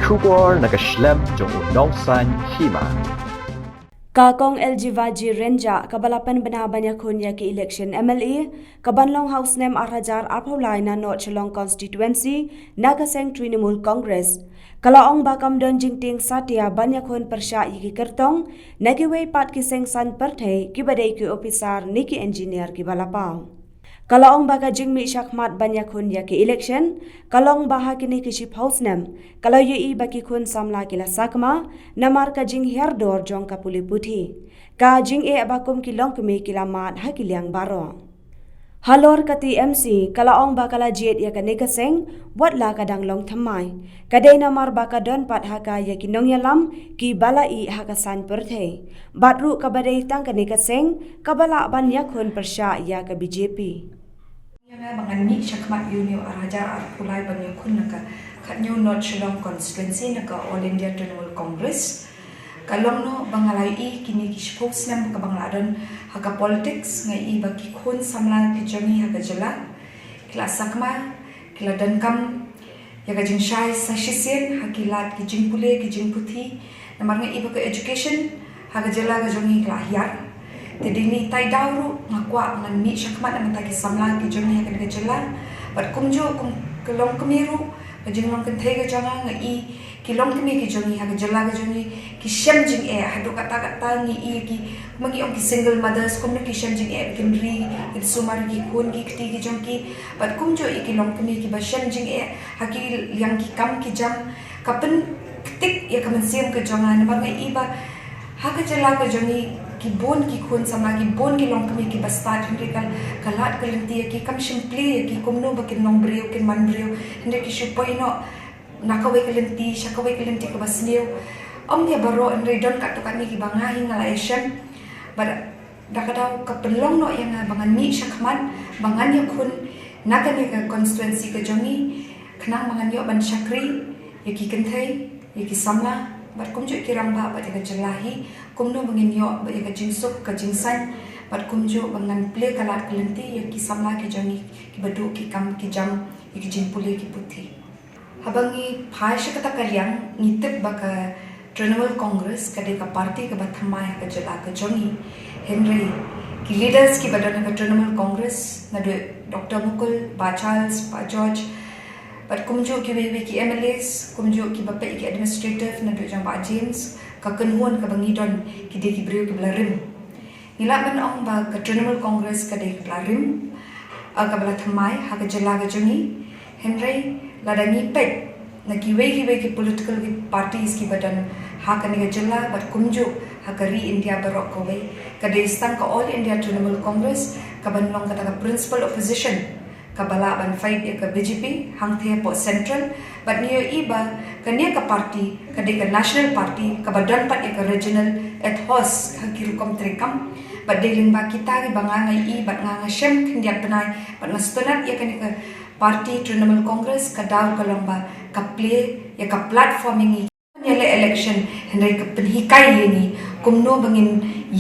Shubor nakaslem jong unongsan hima. Kakong LG Renja kabalapan banabanya kunya ki election MLA kabanlong house name Arhajar Arpaulai na no Chelong constituency Nagaseng Trinamul Congress kalaong bakam don jingting satya banya kun persya yiki kertong nagiway pat ki sengsan perthai ki badai ki officer niki engineer ki balapau. Kalaong baka jingmi syakmat banyak kun ya ki election, kalong baha kini ki ship house nem, kalau yui baki kun samla kila sakma, namar ka jing herdor jong ka puli puthi, ka jing abakum ki long kumi kila mat ha ki liang baro. Halor ka TMC, kalaong baka la jiet ya ka negaseng, buat la kadang long thamai, kadai namar baka don pat haka ya ki nong yalam, ki balai haka san perthe, batru ka badai tang ka negaseng, kabala banyak kun persya ya ka BJP. Yang bangan mi syakmat Unio Arhajar Arpaulai banyak kun naka katnyo North Chelong constituency naka All India Trinamool Congress kalong no bangalai kini kishpos nam ka bangladon haka politics ngai baki kun samla ki jami haka jala kila sakma kila dankam yaga jing shai sashisien hakilat ki jing pule ki jing puthi namar ngai baka education haka jala ga jami kila hiar jadi ni tai dauru ngakwa ngan mi syakmat ang tagi samla ki joni hakan gejala bat kumjo kum kelong kemiru kajing long kentai gejanga ngai kilong kemi ki joni hakan jala gejoni ki shem jing hadu kata ni ki magi ong ki single mothers kum ki shem jing kendri ki sumar ki kun ki kti ki jong ki bat kumjo kilong kemi ki ba shem jing haki yang ki kam ki jam kapen ketik ya kamen sim ke jonga namar ngai ba haka jala gejoni ki bon ki kun sama ki bon ki long kami ki bastad hindi kalat kalinti ki kam simply ki kumno bakin nong brio kin man brio hindi ki shupoy no nakaway kalinti shakaway kalinti ka basniw dia baro hindi don ka to kani ki bangahi ngala esem bar dakadaw kapelong no yang bangan mi syakman bangan ya kun nakani ka constituency ka jongi kenang bangan yo ban syakri ki kentai ki samla bat kumjo kirang ba bat ka jelahi kumno bangin yo ba ka jingsuk ka jingsan bat kumjo bangan play kalat kelenti ya ki samla ki jangi ki badu ki kam ki jam ki jimpuli ki puthi habangi phaish kata kalyang nitip baka Trinamool Congress kade ka party ka bathamai ka jela ka jangi Henry ki leaders ki badana ka Trinamool Congress na Dr. Mukul Ba Charles Ba George but kumjo ki wewe ki MLAs kumjo ki bapak ki administrative na dojang Ba James ka kenhuan ka bangidon ki de ki brio ki blarim nila ban ong ba ka Trinamool Congress ka de ki blarim ka bala thamai ha ka jala ga jungi Henry ladangi pet na ki wewe ki political ki parties ki badan ha ka ne jala but kumjo ha ka Re India barok ko we ka de stang ka All India Trinamool Congress ka banlong kata ka principal opposition kabala ban fight ya ka BJP hang the po central but niyo iba kanya ka party kade ka national party ka badan pat ya ka regional at host hakiru kom trekam but deling ba kita ri bangangai bat nga shem kindia penai bat nastonat ya kanya ka party Trinamool Congress ka daw ka lomba ka play ya ka platforming yale election henry ka penhikai ni kumno bangin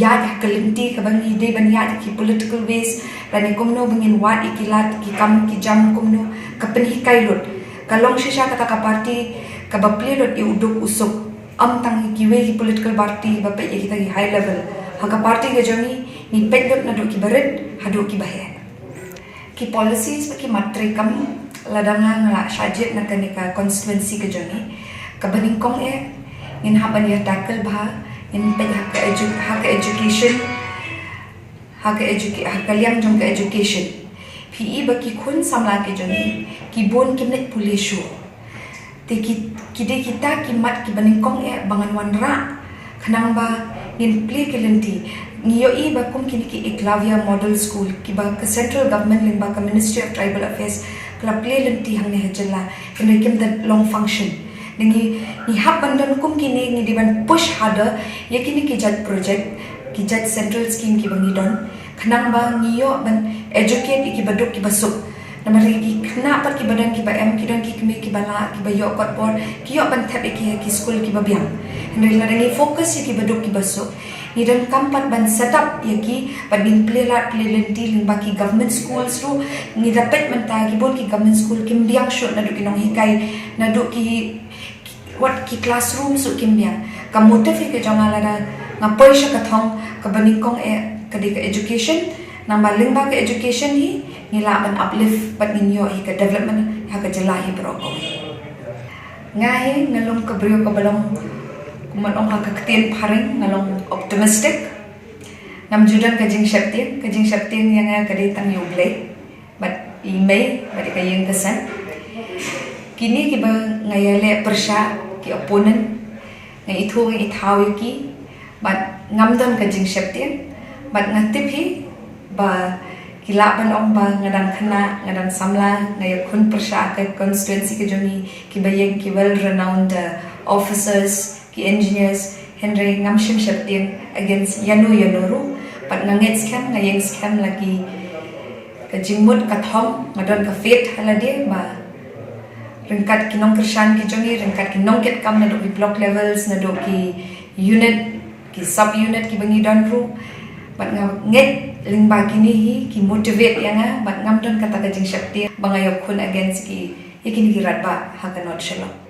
yad kalinti ka bangi de ban yad ki political ways dan kumno bangin wad ikilat ki kam ki jam kumno ka penhikai lot kalong shisha kata ka party ka baple lot i uduk usuk am tang ki we ki political party ba pe kita ki high level ha ka party ga jami ni pedot na do ki baret hado ki bahe ki policies ki matre kam ladanga ngala shajet na kanika constituency ga jami ka baningkong in haban ya tackle bah in pe hak education hak liang jong ka education PE baki kun samla ke joni ki bon kimnet pulishu te ki de kita ki mat ki baningkong bangan wanra khanang ba in play kelenti niyo ba kum kini ki Eklavya Model School ki ba ka central government ling ba ka Ministry of Tribal Affairs kala play lenti hang ne hajalla in kim that long function ni hap bandan kum kini ni diban push harder ya kini ki jat project ki jat central scheme ki bangi don khanang ba ngiyo ban educate ki baduk ki basuk namari ki khna par ki badan ki ba em ki don ki kme ki bala ki ba yo kot por ki yo ban thap ki school ki ba biang henry la dangi focus ki baduk ki basuk ni dan kampat ban setup ya ki ban bin play lenti ling baki government schools ru ni dapat mentagi bon ki government school kim biang shot na do ki nong hikai na do ki what ki classroom su kimbiang ka motive ke jong ala ngapoy siya kathong kabanikong kadika education namba lingba ke education hi nila ban uplift pat ninyo hi ka development ha ka jelahi broko ngahi ngalong kabriyo ka balong kumanong ha ka katin paring ngalong optimistic ngam judan kajing syaptin yang kaditang yublay but email balik kayeng kesan kini kiba ngayale persya ki opponent ngai itu ngai ithau ki but ngamdan kajing syaptin but ngatip hi ba kilaban ong ba ngadang khana ngadang samla ngai khun persya ka constituency ke joni kiba yeng ki well renowned officers ki engineers Henry ngamshim syaptin against Yanoru pat ngangit scam ngayeng scam lagi kajingmut kathom ngadon ka fit halade ba ringkat kinong kersyan ki jongi ringkat kinong ket kam na do ki block levels na do ki unit ki sub unit ki bangi don ru bat nget lingba kini hi ki motivate yang bat ngamdon kata kajing syakti bangayok kun against ki ikini ki ratba hakanot shalom